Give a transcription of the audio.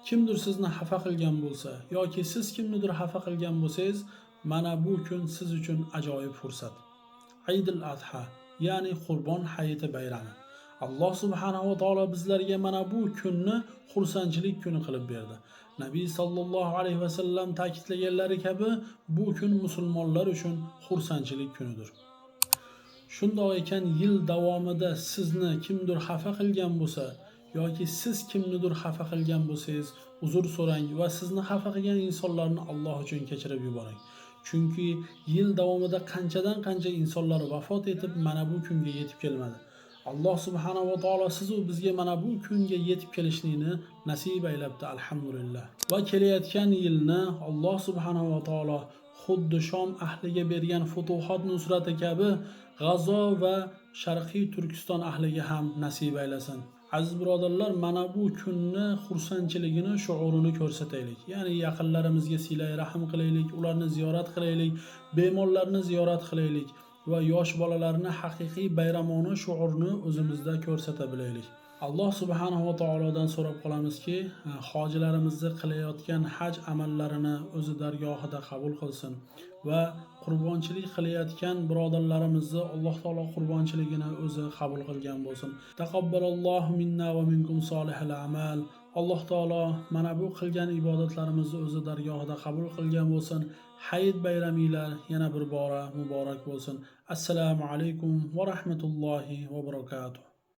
kimdir sizni xafa qilgan bo'lsa yoki siz kimnidir xafa qilgan bo'lsangiz, mana bu kun siz uchun ajoyib fursat. Aydul Adha, ya'ni Qurbon hayiti bayrami. Alloh subhanahu va taolo bizlarga mana bu kunni xursandchilik kuni qilib berdi. Nabiy sallallohu alayhi va sallam ta'kidlaganlari kabi bu kun musulmonlar uchun xursandchilik kunidir. Shundoq ekan, yil davomida sizni kimdir xafa qilgan bo'lsa yoki siz kimnidir xafa qilgan bo'lsangiz, uzr so'rang va sizni xafa qilgan insonlarni Alloh uchun kechirib yuboring. Chunki yil davomida qanchadan qancha insonlar vafot etib mana bu kunga yetib kelmadi. Alloh subhanahu va taolo siz u bizga mana bu kunga yetib kelishlikni nasib aylabdi, alhamdulillah. Va kelayotgan yilni Alloh subhanahu va taolo xuddi Shom ahliga bergan futuhot nusrati kabi G'azo va Sharqiy Turkiston ahliga ham nasib aylasin. Aziz birodarlar, mana bu kunni xursandchiligini, shuurini ko'rsataylik. Ya'ni yaqinlarimizga silay rahim qilaylik, ularni ziyorat qilaylik, bemorlarni ziyorat qilaylik va yosh bolalarni haqiqiy bayramona shuurni o'zimizda ko'rsata bilaylik. Alloh subhanahu va taolodan so'rab qolamizki, hojilarimizni qilayotgan haj amallarini o'zi dargohida qabul qilsin va qurbonchilik qilayotgan birodarlarimizni Alloh taolo qurbonchiligini o'zi qabul qilgan bo'lsin. Taqabbalallohu minna va minkum solihal amal. Alloh taolo mana bu qilgan ibodatlarimizni o'zi dargohida qabul qilgan bo'lsin. Hayit bayraminglar yana bir bora muborak bo'lsin. Assalomu alaykum va rahmatullohi va barakatuh.